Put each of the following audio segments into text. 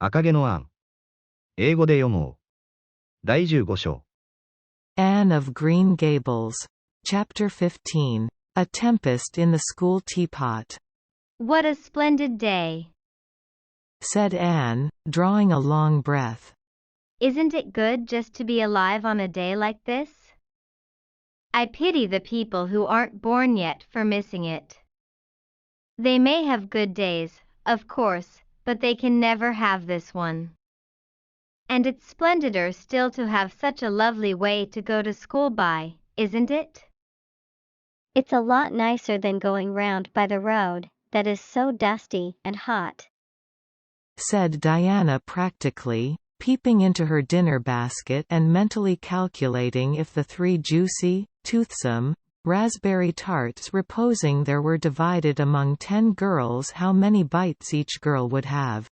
赤毛のアン。英語で読もう。第15章。Anne of Green Gables. Chapter 15. A Tempest in the School Teapot. What a splendid day, said Anne, drawing a long breath. Isn't it good just to be alive on a day like this? I pity the people who aren't born yet for missing it. They may have good days, of course, but they can never have this one. And it's splendider still to have such a lovely way to go to school by, isn't it? It's a lot nicer than going round by the road, that is so dusty and hot, said Diana practically, peeping into her dinner basket and mentally calculating if the 3 juicy, toothsome, raspberry tarts reposing there were divided among 10 girls, how many bites each girl would have.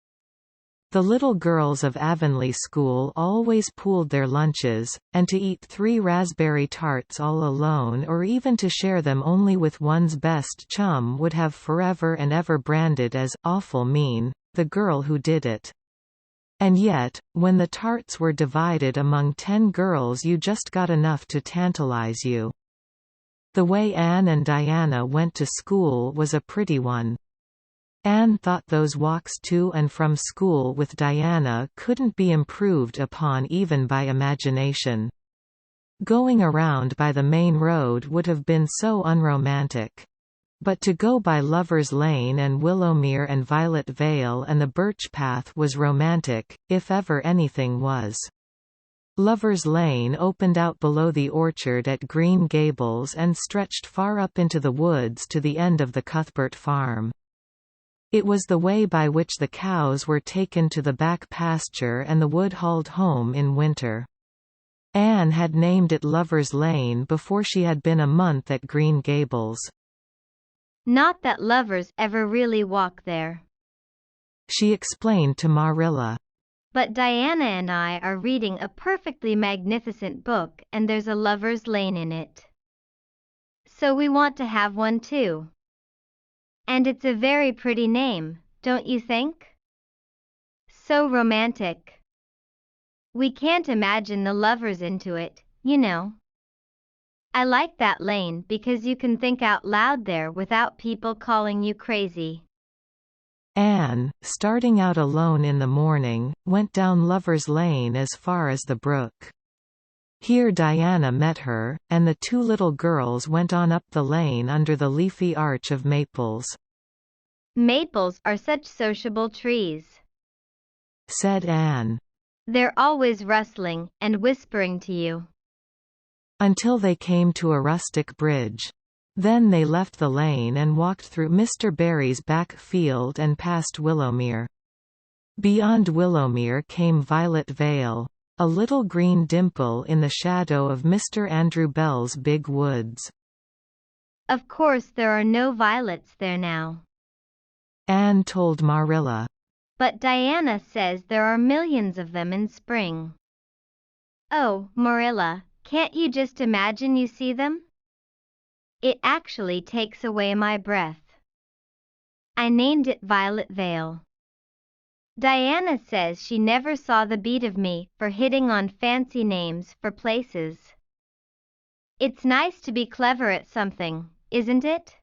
The little girls of Avonlea School always pooled their lunches, and to eat 3 raspberry tarts all alone or even to share them only with one's best chum would have forever and ever branded as awful mean the girl who did it. And yet, when the tarts were divided among 10 girls, you just got enough to tantalize you. The way Anne and Diana went to school was a pretty one. Anne thought those walks to and from school with Diana couldn't be improved upon even by imagination. Going around by the main road would have been so unromantic. But to go by Lover's Lane and Willowmere and Violet Vale and the Birch Path was romantic, if ever anything was. Lover's Lane opened out below the orchard at Green Gables and stretched far up into the woods to the end of the Cuthbert farm. It was the way by which the cows were taken to the back pasture and the wood hauled home in winter. Anne had named it Lover's Lane before she had been a month at Green Gables. Not that lovers ever really walk there, she explained to Marilla. But Diana and I are reading a perfectly magnificent book and there's a lover's lane in it. So we want to have one too. And it's a very pretty name, don't you think? So romantic. We can't imagine the lovers into it, you know. I like that lane because you can think out loud there without people calling you crazy. Anne, starting out alone in the morning, went down Lover's Lane as far as the brook. Here Diana met her, and the 2 little girls went on up the lane under the leafy arch of maples. Maples are such sociable trees, said Anne. They're always rustling and whispering to you. Until they came to a rustic bridge. Then they left the lane and walked through Mr. Barry's back field and past Willowmere. Beyond Willowmere came Violet Vale, a little green dimple in the shadow of Mr. Andrew Bell's big woods. Of course there are no violets there now, Anne told Marilla. But Diana says there are millions of them in spring. Oh, Marilla, can't you just imagine you see them? It actually takes away my breath. I named it Violet Vale. Diana says she never saw the beat of me for hitting on fancy names for places. It's nice to be clever at something, isn't it?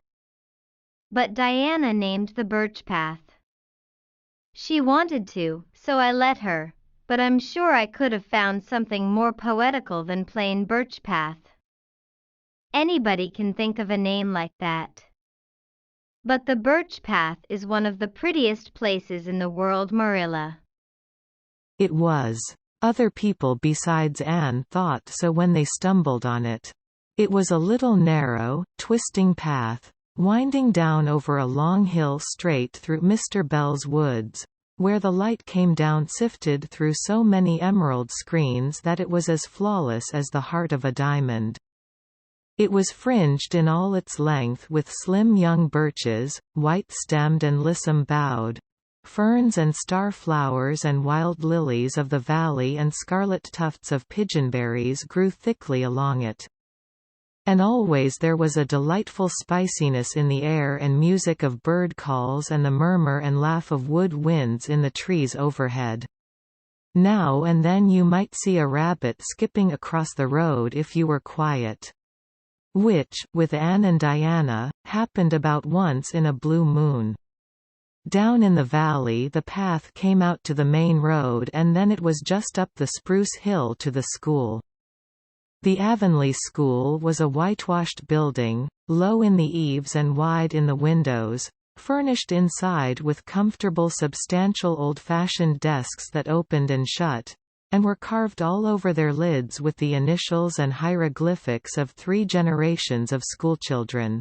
But Diana named the Birch Path. She wanted to, so I let her, but I'm sure I could have found something more poetical than plain Birch Path. Anybody can think of a name like that. But the Birch Path is one of the prettiest places in the world, Marilla. It was. Other people besides Anne thought so when they stumbled on it. It was a little narrow, twisting path, winding down over a long hill straight through Mr. Bell's woods, where the light came down sifted through so many emerald screens that it was as flawless as the heart of a diamond. It was fringed in all its length with slim young birches, white-stemmed and lissom-boughed. Ferns and star flowers and wild lilies of the valley and scarlet tufts of pigeonberries grew thickly along it. And always there was a delightful spiciness in the air and music of bird calls and the murmur and laugh of wood winds in the trees overhead. Now and then you might see a rabbit skipping across the road if you were quiet. Which, with Anne and Diana, happened about once in a blue moon. Down in the valley the path came out to the main road and then it was just up the spruce hill to the school. The Avonlea School was a whitewashed building, low in the eaves and wide in the windows, furnished inside with comfortable substantial old-fashioned desks that opened and shut, and were carved all over their lids with the initials and hieroglyphics of 3 generations of schoolchildren.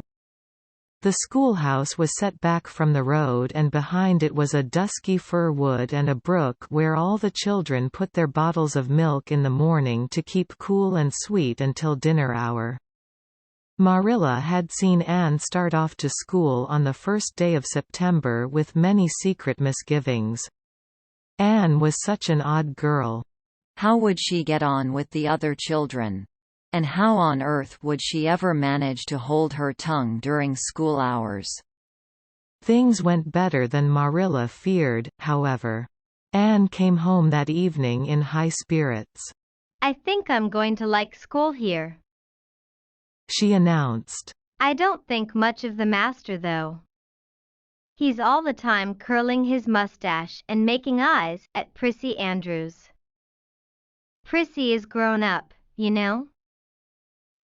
The schoolhouse was set back from the road and behind it was a dusky fir wood and a brook where all the children put their bottles of milk in the morning to keep cool and sweet until dinner hour. Marilla had seen Anne start off to school on the first day of September with many secret misgivings. Anne was such an odd girl. How would she get on with the other children? And how on earth would she ever manage to hold her tongue during school hours? Things went better than Marilla feared, however. Anne came home that evening in high spirits. "I think I'm going to like school here," she announced. "I don't think much of the master though. He's all the time curling his mustache and making eyes at Prissy Andrews. Prissy is grown up, you know.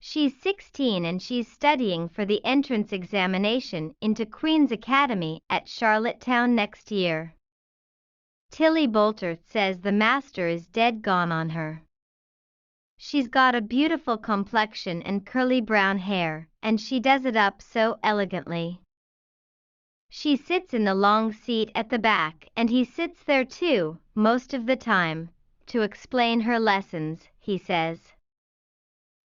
She's 16 and she's studying for the entrance examination into Queen's Academy at Charlottetown next year. Tilly Boulter says the master is dead gone on her. She's got a beautiful complexion and curly brown hair, and she does it up so elegantly. She sits in the long seat at the back and he sits there too, most of the time, to explain her lessons, he says.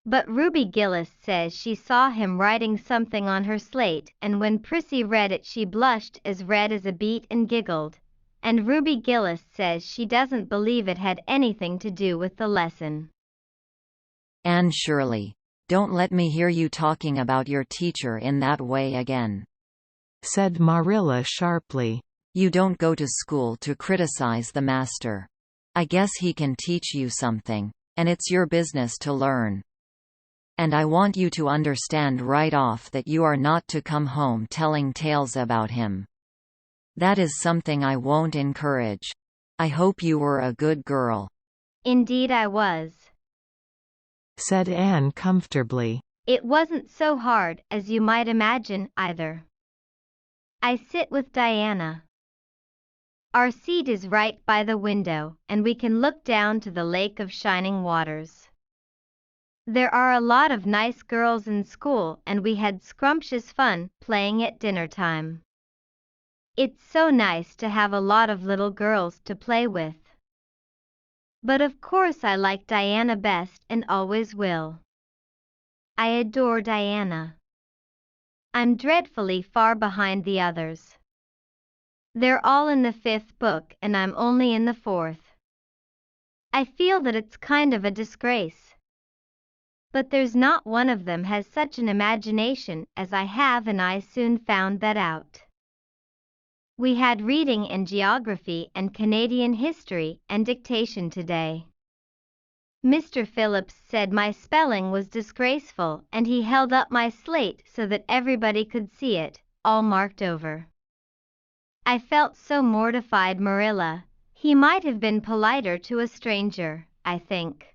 But Ruby Gillis says she saw him writing something on her slate and when Prissy read it she blushed as red as a beet and giggled, and Ruby Gillis says she doesn't believe it had anything to do with the lesson." Anne Shirley, don't let me hear you talking about your teacher in that way again, said Marilla sharply. You don't go to school to criticize the master. I guess he can teach you something, and it's your business to learn. And I want you to understand right off that you are not to come home telling tales about him. That is something I won't encourage. I hope you were a good girl." "Indeed I was," said Anne comfortably. "It wasn't so hard as you might imagine, either. I sit with Diana. Our seat is right by the window, and we can look down to the lake of shining waters. There are a lot of nice girls in school and we had scrumptious fun playing at dinner time. It's so nice to have a lot of little girls to play with. But of course I like Diana best and always will. I adore Diana. I'm dreadfully far behind the others. They're all in the 5th book and I'm only in the 4th. I feel that it's kind of a disgrace. But there's not one of them has such an imagination as I have and I soon found that out. We had reading and geography and Canadian history and dictation today. Mr. Phillips said my spelling was disgraceful and he held up my slate so that everybody could see it, all marked over. I felt so mortified, Marilla. He might have been politer to a stranger, I think.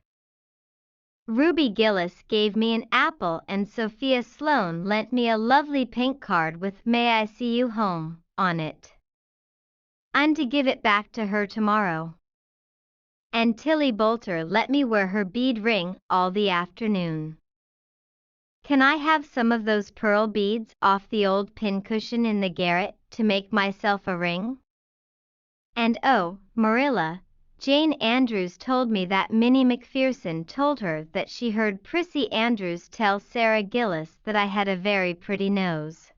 Ruby Gillis gave me an apple and Sophia Sloane lent me a lovely pink card with "May I see you home" on it. I'm to give it back to her tomorrow. And Tilly Boulter let me wear her bead ring all the afternoon. Can I have some of those pearl beads off the old pincushion in the garret to make myself a ring? And oh, Marilla, Jane Andrews told me that Minnie McPherson told her that she heard Prissy Andrews tell Sarah Gillis that I had a very pretty nose.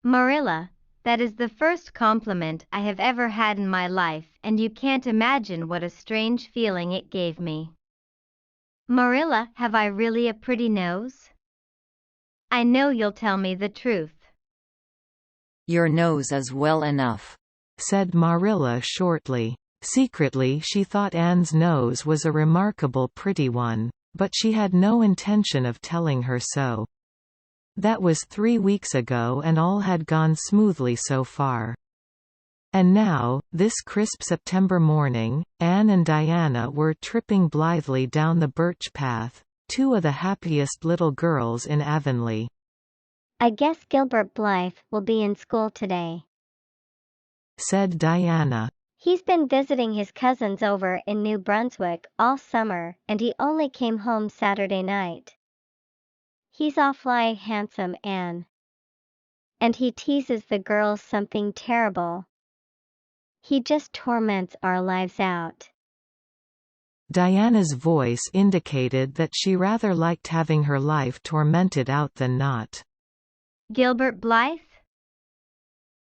Marilla, that is the first compliment I have ever had in my life and you can't imagine what a strange feeling it gave me. Marilla, have I really a pretty nose? I know you'll tell me the truth. Your nose is well enough, said Marilla shortly. Secretly she thought Anne's nose was a remarkable pretty one, but she had no intention of telling her so. That was 3 weeks ago and all had gone smoothly so far. And now, this crisp September morning, Anne and Diana were tripping blithely down the birch path, 2 of the happiest little girls in Avonlea. I guess Gilbert Blythe will be in school today, said Diana. He's been visiting his cousins over in New Brunswick all summer and he only came home Saturday night. He's awfully handsome, Anne. And he teases the girls something terrible. He just torments our lives out. Diana's voice indicated that she rather liked having her life tormented out than not. Gilbert Blythe?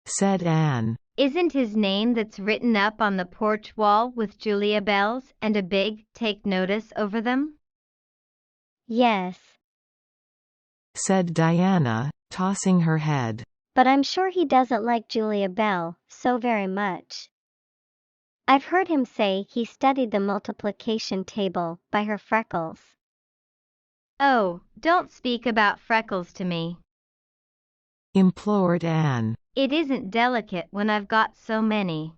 said Anne. Isn't his name that's written up on the porch wall with Julia bells and a big "Take Notice" over them? Yes, said Diana, tossing her head. but I'm sure he doesn't like Julia Bell so very much. I've heard him say he studied the multiplication table by her freckles. Oh, don't speak about freckles to me, implored Anne. It isn't delicate when I've got so many.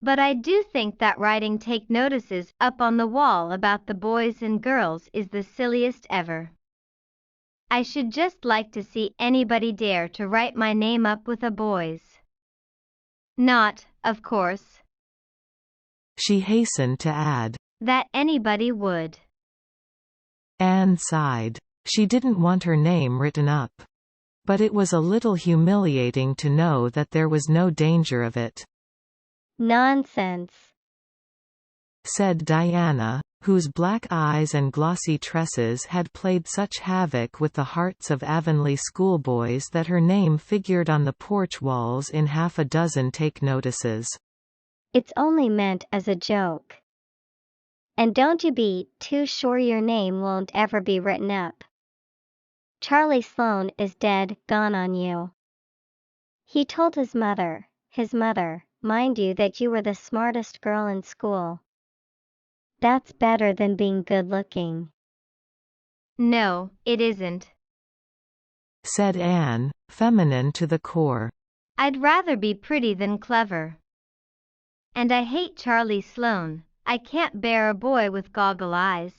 But I do think that writing "Take Notices" up on the wall about the boys and girls is the silliest ever. I should just like to see anybody dare to write my name up with a boy's. Not, of course, she hastened to add, that anybody would. Anne sighed. She didn't want her name written up. But it was a little humiliating to know that there was no danger of it. Nonsense, said Diana, whose black eyes and glossy tresses had played such havoc with the hearts of Avonlea schoolboys that her name figured on the porch walls in 6 take notices. It's only meant as a joke. And don't you be too sure your name won't ever be written up. Charlie Sloane is dead gone on you. He told his mother, mind you, that you were the smartest girl in school. That's better than being good looking. No, it isn't, said Anne, feminine to the core. I'd rather be pretty than clever. And I hate Charlie Sloane. I can't bear a boy with goggle eyes.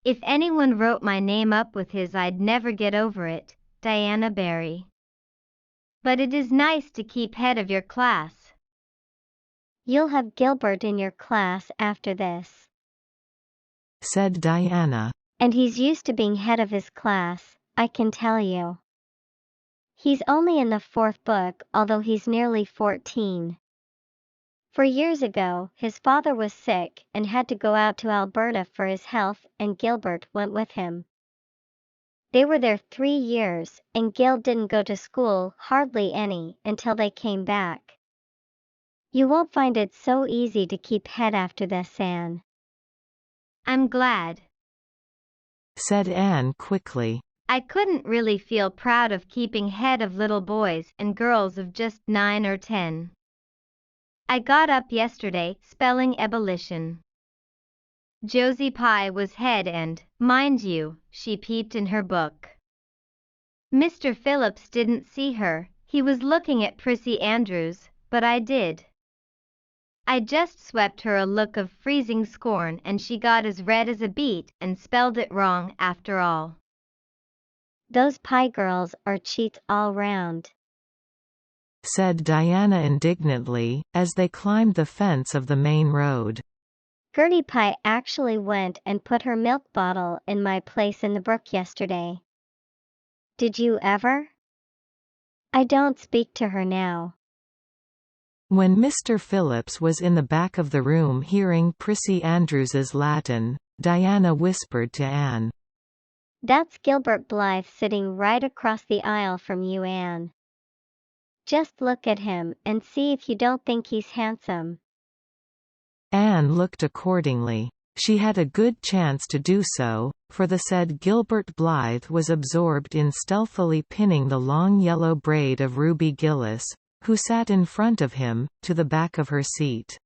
If anyone wrote my name up with his, I'd never get over it, Diana Barry. But it is nice to keep head of your class. You'll have Gilbert in your class after this, said Diana. And he's used to being head of his class, I can tell you. He's only in the 4th book, although he's nearly 14. For years ago, his father was sick and had to go out to Alberta for his health, and Gilbert went with him. They were there 3 years, and Gil didn't go to school hardly any until they came back. You won't find it so easy to keep head after this, Anne. I'm glad, said Anne quickly. I couldn't really feel proud of keeping head of little boys and girls of just 9 or 10. I got up yesterday spelling ebullition. Josie Pye was head and, mind you, she peeped in her book. Mr. Phillips didn't see her, he was looking at Prissy Andrews, but I did. I just swept her a look of freezing scorn and she got as red as a beet and spelled it wrong after all. Those Pye girls are cheats all round, said Diana indignantly, as they climbed the fence of the main road. Gertie Pye actually went and put her milk bottle in my place in the brook yesterday. Did you ever? I don't speak to her now. When Mr. Phillips was in the back of the room hearing Prissy Andrews's Latin, Diana whispered to Anne, That's Gilbert Blythe sitting right across the aisle from you, Anne. Just look at him and see if you don't think he's handsome. Anne looked accordingly. She had a good chance to do so, for the said Gilbert Blythe was absorbed in stealthily pinning the long yellow braid of Ruby Gillis, who sat in front of him, to the back of her seat.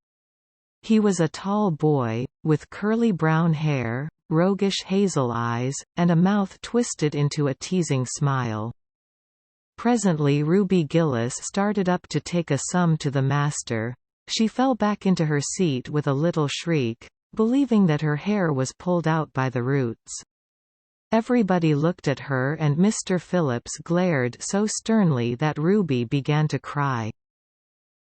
He was a tall boy, with curly brown hair, roguish hazel eyes, and a mouth twisted into a teasing smile. Presently Ruby Gillis started up to take a sum to the master. She fell back into her seat with a little shriek, believing that her hair was pulled out by the roots. Everybody looked at her and Mr. Phillips glared so sternly that Ruby began to cry.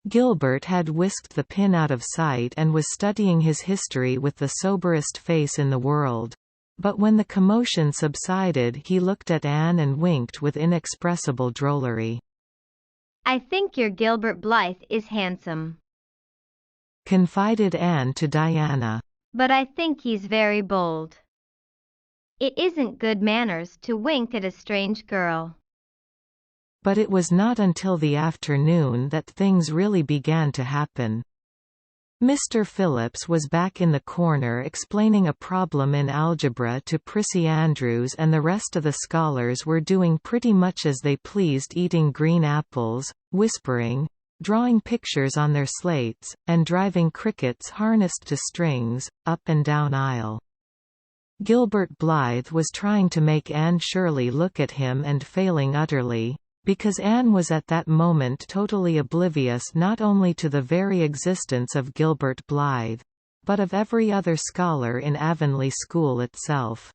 Gilbert had whisked the pin out of sight and was studying his history with the soberest face in the world. But when the commotion subsided he looked at Anne and winked with inexpressible drollery. "I think your Gilbert Blythe is handsome," confided Anne to Diana. "but I think he's very bold. It isn't good manners to wink at a strange girl." But it was not until the afternoon that things really began to happen. Mr. Phillips was back in the corner explaining a problem in algebra to Prissy Andrews, and the rest of the scholars were doing pretty much as they pleased, eating green apples, whispering, drawing pictures on their slates, and driving crickets harnessed to strings, up and down aisle. Gilbert Blythe was trying to make Anne Shirley look at him and failing utterly, because Anne was at that moment totally oblivious not only to the very existence of Gilbert Blythe, but of every other scholar in Avonlea School itself.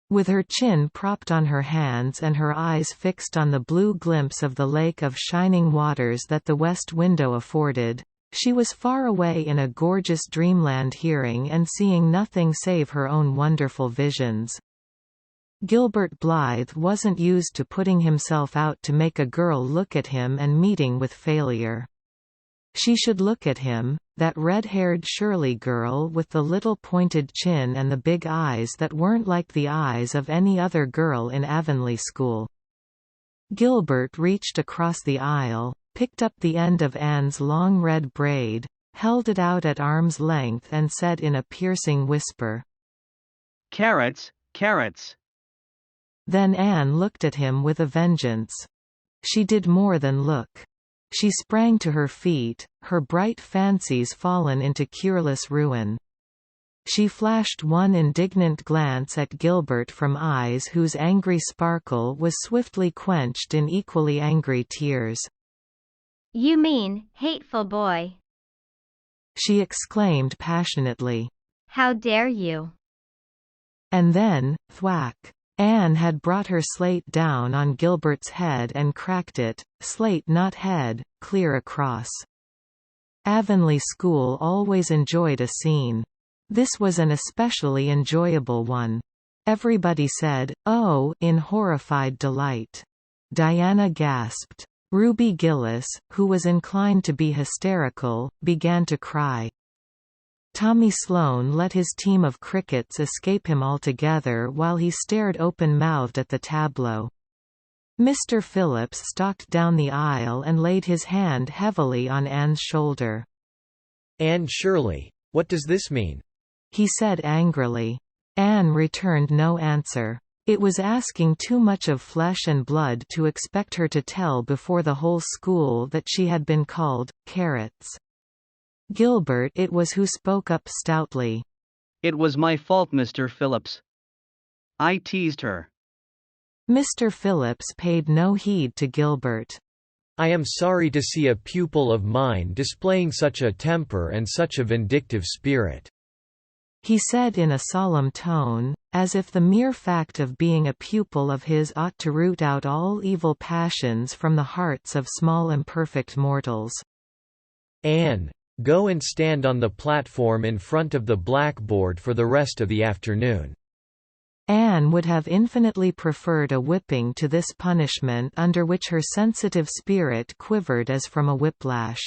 With her chin propped on her hands and her eyes fixed on the blue glimpse of the lake of shining waters that the west window afforded, she was far away in a gorgeous dreamland, hearing and seeing nothing save her own wonderful visions. Gilbert Blythe wasn't used to putting himself out to make a girl look at him and meeting with failure. She should look at him, that red-haired Shirley girl with the little pointed chin and the big eyes that weren't like the eyes of any other girl in Avonlea School. Gilbert reached across the aisle, picked up the end of Anne's long red braid, held it out at arm's length and said in a piercing whisper, "Carrots, carrots." Then Anne looked at him with a vengeance. She did more than look. She sprang to her feet, her bright fancies fallen into cureless ruin. She flashed one indignant glance at Gilbert from eyes whose angry sparkle was swiftly quenched in equally angry tears. "You mean, hateful boy!" she exclaimed passionately. "How dare you!" And then, thwack! Anne had brought her slate down on Gilbert's head and cracked it, slate not head, clear across. Avonlea School always enjoyed a scene. This was an especially enjoyable one. Everybody said, "Oh," in horrified delight. Diana gasped. Ruby Gillis, who was inclined to be hysterical, began to cry. Tommy Sloane let his team of crickets escape him altogether while he stared open-mouthed at the tableau. Mr. Phillips stalked down the aisle and laid his hand heavily on Anne's shoulder. "Anne Shirley, what does this mean?" he said angrily. Anne returned no answer. It was asking too much of flesh and blood to expect her to tell before the whole school that she had been called carrots. Gilbert it was who spoke up stoutly. "It was my fault, Mr. Phillips. I teased her." Mr. Phillips paid no heed to Gilbert. "I am sorry to see a pupil of mine displaying such a temper and such a vindictive spirit," he said in a solemn tone, as if the mere fact of being a pupil of his ought to root out all evil passions from the hearts of small imperfect mortals. "Anne, go and stand on the platform in front of the blackboard for the rest of the afternoon." Anne would have infinitely preferred a whipping to this punishment, under which her sensitive spirit quivered as from a whiplash.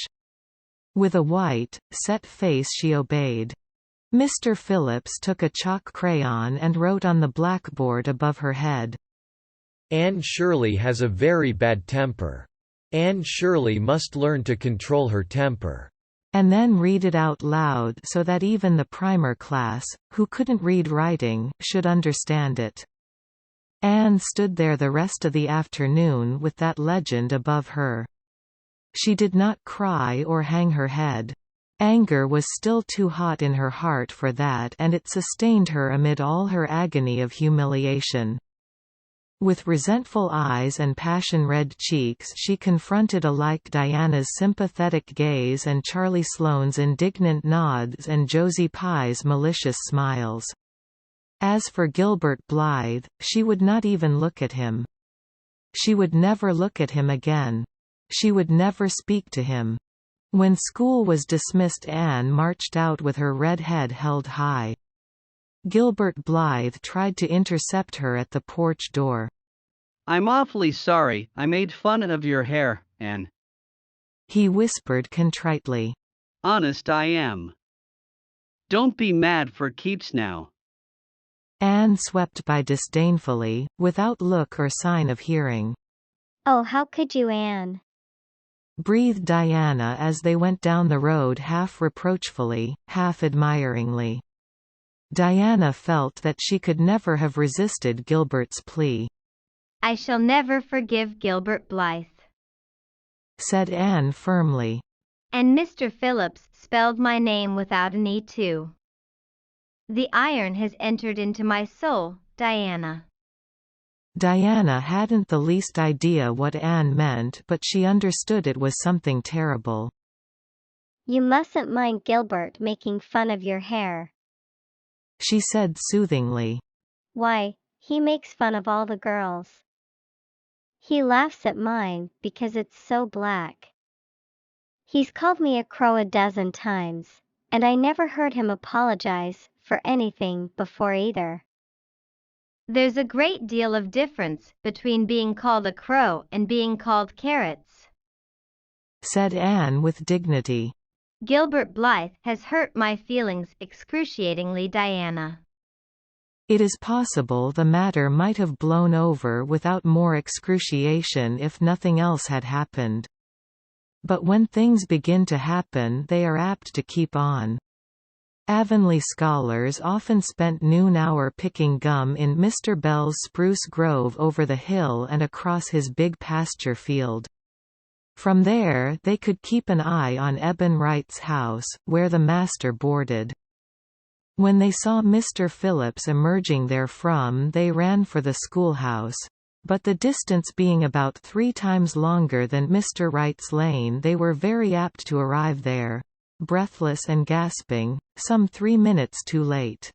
With a white, set face she obeyed. Mr. Phillips took a chalk crayon and wrote on the blackboard above her head. "Anne Shirley has a very bad temper. Anne Shirley must learn to control her temper." and then read it out loud so that even the primer class, who couldn't read writing, should understand it. Anne stood there the rest of the afternoon with that legend above her. She did not cry or hang her head. Anger was still too hot in her heart for that, and it sustained her amid all her agony of humiliation. With resentful eyes and passion-red cheeks she confronted alike Diana's sympathetic gaze and Charlie Sloane's indignant nods and Josie Pye's malicious smiles. As for Gilbert Blythe, she would not even look at him. She would never look at him again. She would never speak to him. When school was dismissed, Anne marched out with her red head held high. Gilbert Blythe tried to intercept her at the porch door. "I'm awfully sorry I made fun of your hair, Anne," he whispered contritely. "Honest I am. Don't be mad for keeps now." Anne swept by disdainfully, without look or sign of hearing. "Oh, how could you, Anne?" breathed Diana as they went down the road, half reproachfully, half admiringly. Diana felt that she could never have resisted Gilbert's plea. "I shall never forgive Gilbert Blythe," said Anne firmly. "And Mr. Phillips spelled my name without an E too. The iron has entered into my soul, Diana." Diana hadn't the least idea what Anne meant, but she understood it was something terrible. "You mustn't mind Gilbert making fun of your hair," she said soothingly. "Why, he makes fun of all the girls. He laughs at mine because it's so black. He's called me a crow a dozen times, and I never heard him apologize for anything before either." "There's a great deal of difference between being called a crow and being called carrots," said Anne with dignity. "Gilbert Blythe has hurt my feelings excruciatingly, Diana." It is possible the matter might have blown over without more excruciation if nothing else had happened. But when things begin to happen, they are apt to keep on. Avonlea scholars often spent noon hour picking gum in Mr. Bell's spruce grove over the hill and across his big pasture field. From there they could keep an eye on Eben Wright's house, where the master boarded. When they saw Mr. Phillips emerging therefrom, they ran for the schoolhouse. But the distance being about 3 times longer than Mr. Wright's lane, they were very apt to arrive there, breathless and gasping, some 3 minutes too late.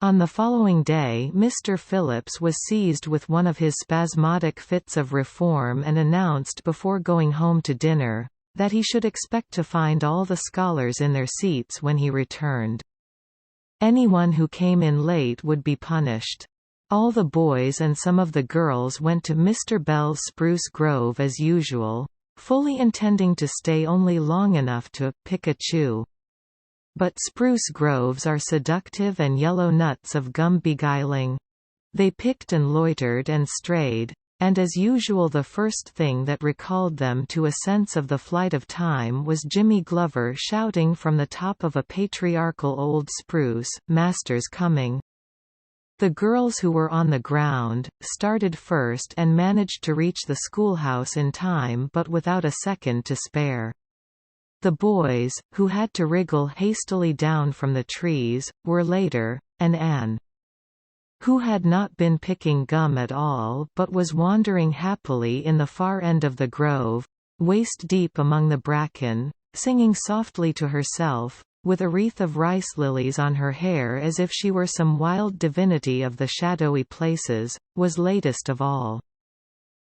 On the following day Mr. Phillips was seized with one of his spasmodic fits of reform and announced before going home to dinner, that he should expect to find all the scholars in their seats when he returned. Anyone who came in late would be punished. All the boys and some of the girls went to Mr. Bell's spruce grove as usual, fully intending to stay only long enough to pick a chew. But spruce groves are seductive and yellow nuts of gum beguiling. They picked and loitered and strayed, and as usual the first thing that recalled them to a sense of the flight of time was Jimmy Glover shouting from the top of a patriarchal old spruce, "Master's coming." The girls who were on the ground, started first and managed to reach the schoolhouse in time but without a second to spare. The boys, who had to wriggle hastily down from the trees, were later, and Anne, who had not been picking gum at all but was wandering happily in the far end of the grove, waist-deep among the bracken, singing softly to herself, with a wreath of rice lilies on her hair as if she were some wild divinity of the shadowy places, was latest of all.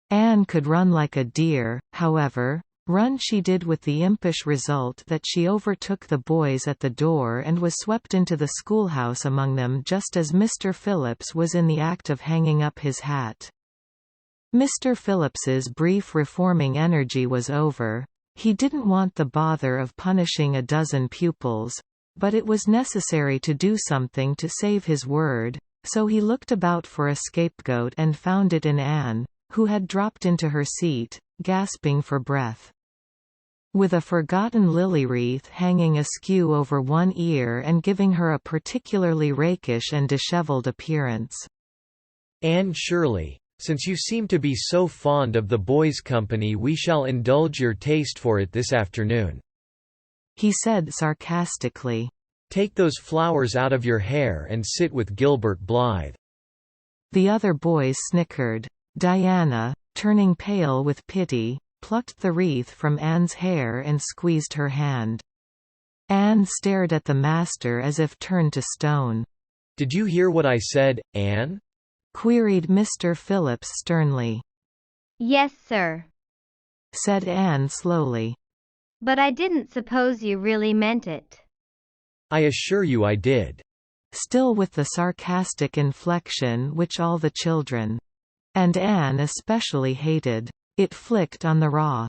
Anne could run like a deer, however. Run she did with the impish result that she overtook the boys at the door and was swept into the schoolhouse among them just as Mr. Phillips was in the act of hanging up his hat. Mr. Phillips's brief reforming energy was over. He didn't want the bother of punishing a dozen pupils, but it was necessary to do something to save his word, so he looked about for a scapegoat and found it in Anne, who had dropped into her seat, gasping for breath. with a forgotten lily wreath hanging askew over one ear and giving her a particularly rakish and disheveled appearance. Anne Shirley, since you seem to be so fond of the boys' company, we shall indulge your taste for it this afternoon," he said sarcastically. "Take those flowers out of your hair and sit with Gilbert Blythe." The other boys snickered. Diana, turning pale with pity, plucked the wreath from Anne's hair and squeezed her hand. Anne stared at the master as if turned to stone. "Did you hear what I said, Anne?" queried Mr. Phillips sternly. Yes, sir. Said Anne slowly. But I didn't suppose you really meant it. "I assure you I did." Still with the sarcastic inflection which all the children, and Anne especially, hated. It flicked on the raw.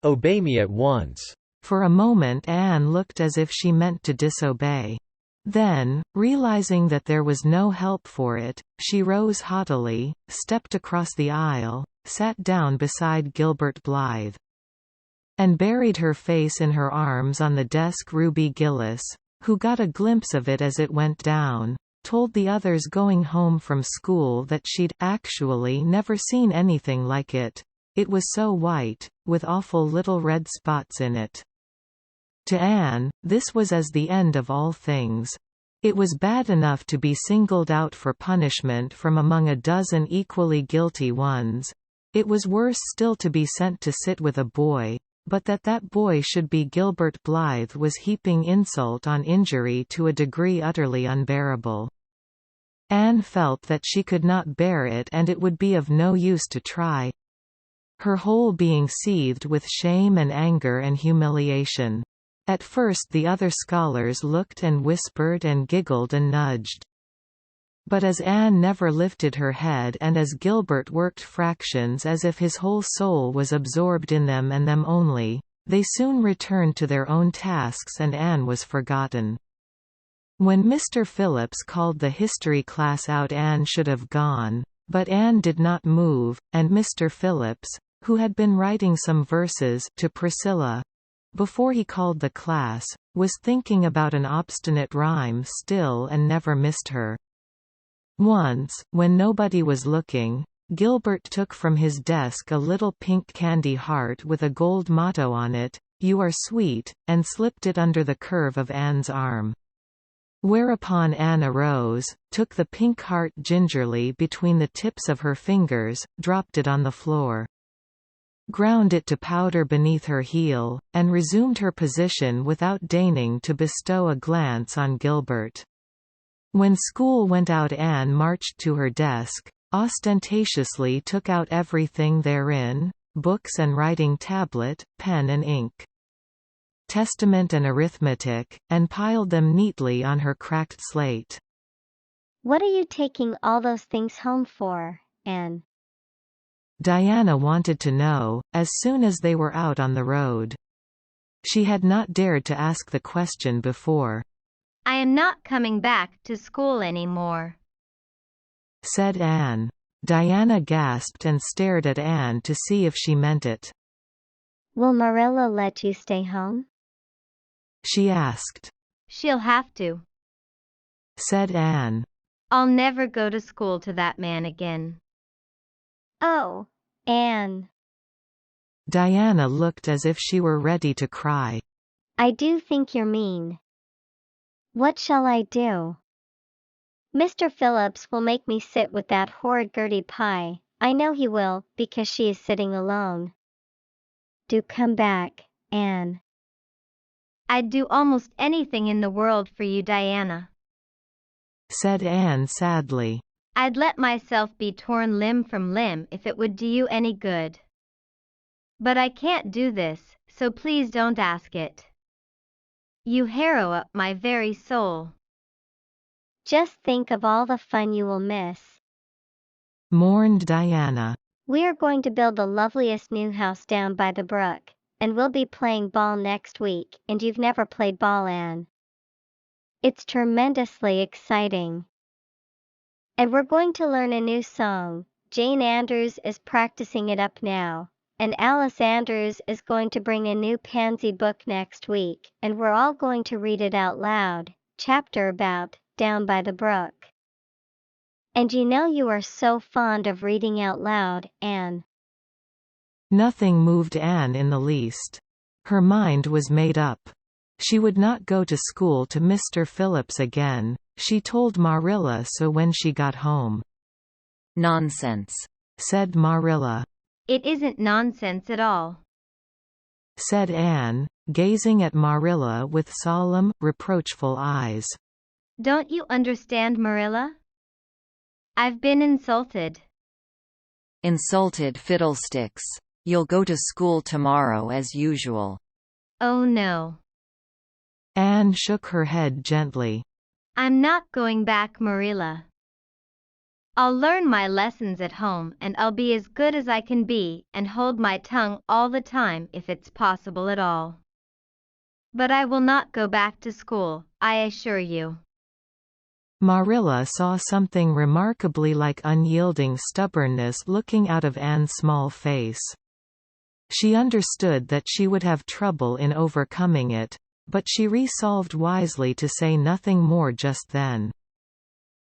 "Obey me at once." For a moment Anne looked as if she meant to disobey. Then, realizing that there was no help for it, she rose haughtily, stepped across the aisle, sat down beside Gilbert Blythe, and buried her face in her arms on the desk. Ruby Gillis, who got a glimpse of it as it went down, told the others going home from school that she'd actually never seen anything like it. It was so white, with awful little red spots in it. To Anne, this was as the end of all things. It was bad enough to be singled out for punishment from among a dozen equally guilty ones. It was worse still to be sent to sit with a boy, but that boy should be Gilbert Blythe was heaping insult on injury to a degree utterly unbearable. Anne felt that she could not bear it, and it would be of no use to try. Her whole being seethed with shame and anger and humiliation. At first the other scholars looked and whispered and giggled and nudged. But as Anne never lifted her head, and as Gilbert worked fractions as if his whole soul was absorbed in them and them only, they soon returned to their own tasks and Anne was forgotten. When Mr. Phillips called the history class out, Anne should have gone, but Anne did not move, and Mr. Phillips, who had been writing some verses to Priscilla before he called the class, was thinking about an obstinate rhyme still and never missed her. Once, when nobody was looking, Gilbert took from his desk a little pink candy heart with a gold motto on it, "You are sweet," and slipped it under the curve of Anne's arm. Whereupon Anne arose, took the pink heart gingerly between the tips of her fingers, dropped it on the floor, ground it to powder beneath her heel, and resumed her position without deigning to bestow a glance on Gilbert. When school went out, Anne marched to her desk, ostentatiously took out everything therein, books and writing tablet, pen and ink, Testament and arithmetic, and piled them neatly on her cracked slate. "What are you taking all those things home for, Anne?" Diana wanted to know, as soon as they were out on the road. She had not dared to ask the question before. "I am not coming back to school anymore," said Anne. Diana gasped and stared at Anne to see if she meant it. "Will Marilla let you stay home?" she asked. "She'll have to," said Anne. "I'll never go to school to that man again." "Oh, Anne." Diana looked as if she were ready to cry. "I do think you're mean. What shall I do? Mr. Phillips will make me sit with that horrid Gertie Pye. I know he will, because she is sitting alone. Do come back, Anne." "I'd do almost anything in the world for you, Diana," said Anne sadly. "I'd let myself be torn limb from limb if it would do you any good. But I can't do this, so please don't ask it. You harrow up my very soul." "Just think of all the fun you will miss," mourned Diana. "We are going to build the loveliest new house down by the brook, and we'll be playing ball next week, and you've never played ball, Anne. It's tremendously exciting. And we're going to learn a new song. Jane Andrews is practicing it up now, and Alice Andrews is going to bring a new Pansy book next week, and we're all going to read it out loud, chapter about Down by the Brook. And you know you are so fond of reading out loud, Anne. Nothing moved Anne in the least. Her mind was made up. She would not go to school to Mr. Phillips again, she told Marilla so when she got home. Nonsense, said Marilla. It isn't nonsense at all, said Anne, gazing at Marilla with solemn, reproachful eyes. Don't you understand, Marilla? I've been insulted. Insulted fiddlesticks. You'll go to school tomorrow as usual. Oh no. Anne shook her head gently. I'm not going back, Marilla. I'll learn my lessons at home and I'll be as good as I can be and hold my tongue all the time if it's possible at all. But I will not go back to school, I assure you. Marilla saw something remarkably like unyielding stubbornness looking out of Anne's small face. She understood that she would have trouble in overcoming it, but she resolved wisely to say nothing more just then.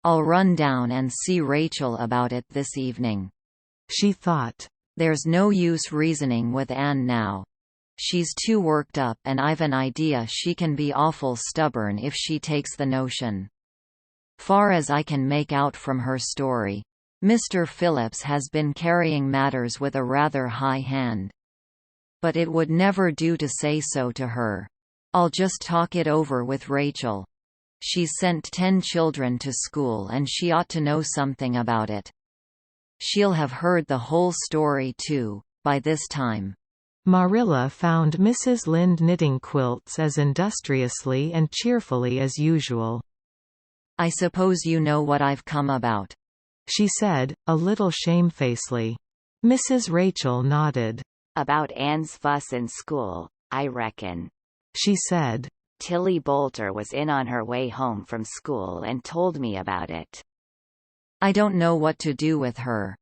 I'll run down and see Rachel about it this evening, she thought. There's no use reasoning with Anne now. She's too worked up and I've an idea she can be awful stubborn if she takes the notion. Far as I can make out from her story, Mr. Phillips has been carrying matters with a rather high hand. But it would never do to say so to her. I'll just talk it over with Rachel. She's sent 10 children to school and she ought to know something about it. She'll have heard the whole story too, by this time. Marilla found Mrs. Lynde knitting quilts as industriously and cheerfully as usual. I suppose you know what I've come about, she said, a little shamefacedly. Mrs. Rachel nodded. About Anne's fuss in school, I reckon, she said. Tilly Boulter was in on her way home from school and told me about it. I don't know what to do with her,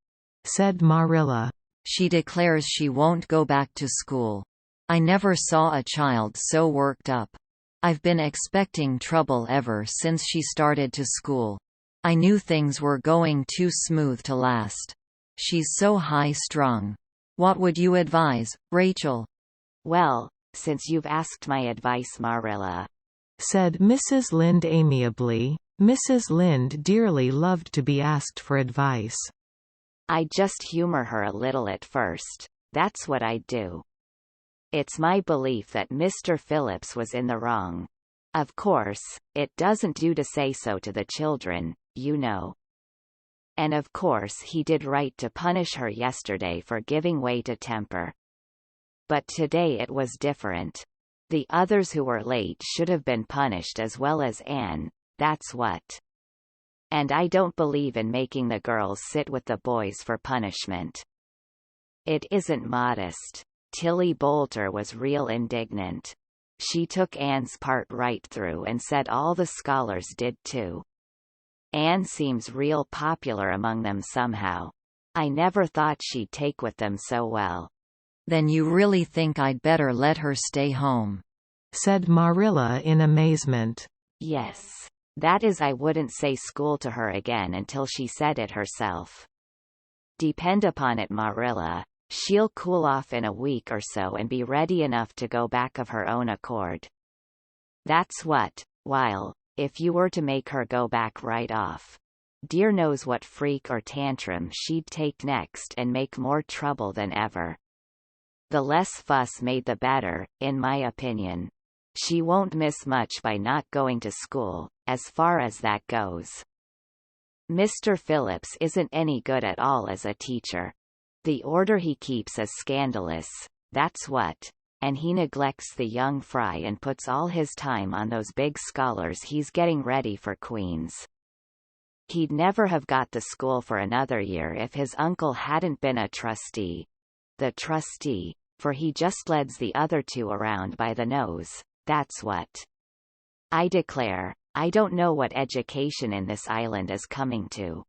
said Marilla. She declares she won't go back to school. I never saw a child so worked up. I've been expecting trouble ever since she started to school. I knew things were going too smooth to last. She's so high-strung. What would you advise, Rachel? Well, since you've asked my advice, Marilla, said Mrs. Lynde amiably. Mrs. Lynde dearly loved to be asked for advice. I just humor her a little at first. That's what I do. It's my belief that Mr. Phillips was in the wrong. Of course, it doesn't do to say so to the children, you know. And of course he did right to punish her yesterday for giving way to temper. But today it was different. The others who were late should have been punished as well as Anne, that's what. And I don't believe in making the girls sit with the boys for punishment. It isn't modest. Tilly Boulter was real indignant. She took Anne's part right through and said all the scholars did too. Anne seems real popular among them somehow. I never thought she'd take with them so well. Then you really think I'd better let her stay home? Said Marilla in amazement. Yes. That is, I wouldn't say school to her again until she said it herself. Depend upon it, Marilla, she'll cool off in a week or so and be ready enough to go back of her own accord. That's what, while, if you were to make her go back right off, dear knows what freak or tantrum she'd take next and make more trouble than ever. The less fuss made the better, in my opinion. She won't miss much by not going to school, as far as that goes. Mr. Phillips isn't any good at all as a teacher. The order he keeps is scandalous, that's what, and he neglects the young fry and puts all his time on those big scholars he's getting ready for Queen's. He'd never have got the school for another year if his uncle hadn't been a trustee. The trustee, for he just leads the other two around by the nose, that's what. I declare, I don't know what education in this island is coming to.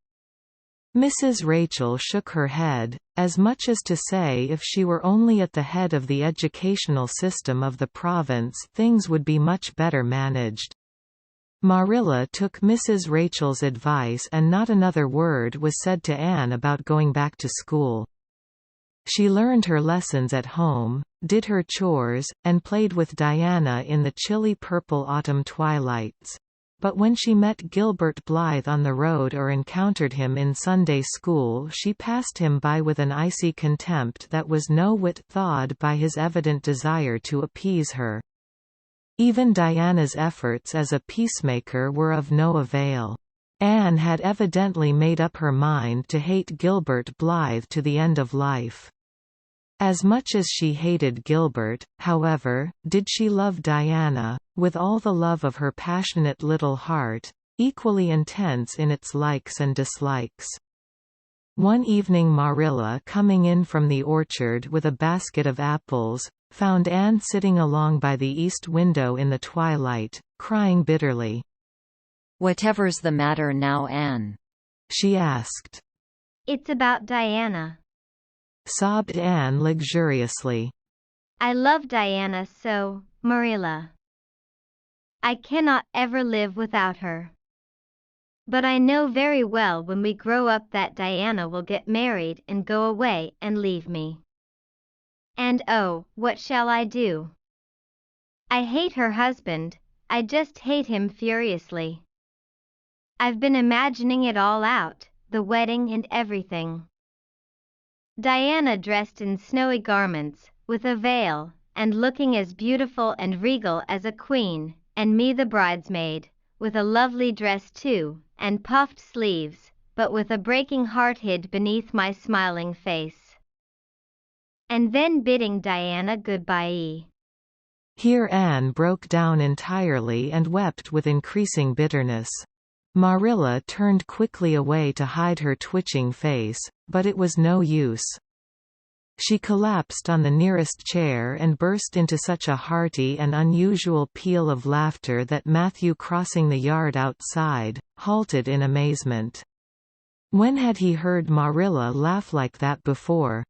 Mrs. Rachel shook her head, as much as to say if she were only at the head of the educational system of the province things would be much better managed. Marilla took Mrs. Rachel's advice and not another word was said to Anne about going back to school. She learned her lessons at home, did her chores, and played with Diana in the chilly purple autumn twilights. But when she met Gilbert Blythe on the road or encountered him in Sunday school, she passed him by with an icy contempt that was no whit thawed by his evident desire to appease her. Even Diana's efforts as a peacemaker were of no avail. Anne had evidently made up her mind to hate Gilbert Blythe to the end of life. As much as she hated Gilbert, however, did she love Diana, with all the love of her passionate little heart, equally intense in its likes and dislikes. One evening Marilla, coming in from the orchard with a basket of apples, found Anne sitting along by the east window in the twilight, crying bitterly. "Whatever's the matter now, Anne?" she asked. "It's about Diana," sobbed Anne luxuriously. "I love Diana so, Marilla. I cannot ever live without her. But I know very well when we grow up that Diana will get married and go away and leave me. And oh, what shall I do? I hate her husband, I just hate him furiously. I've been imagining it all out, the wedding and everything. Diana dressed in snowy garments, with a veil, and looking as beautiful and regal as a queen, and me the bridesmaid, with a lovely dress too, and puffed sleeves, but with a breaking heart hid beneath my smiling face. And then bidding Diana goodbye." Here Anne broke down entirely and wept with increasing bitterness. Marilla turned quickly away to hide her twitching face, but it was no use. She collapsed on the nearest chair and burst into such a hearty and unusual peal of laughter that Matthew, crossing the yard outside, halted in amazement. When had he heard Marilla laugh like that before?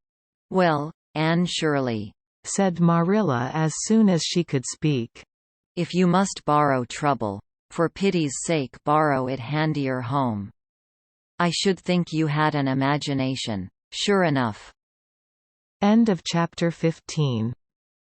"Well, Anne Shirley," said Marilla as soon as she could speak. "if you must borrow trouble, for pity's sake borrow it handier home. I should think you had an imagination, sure enough." End of chapter 15.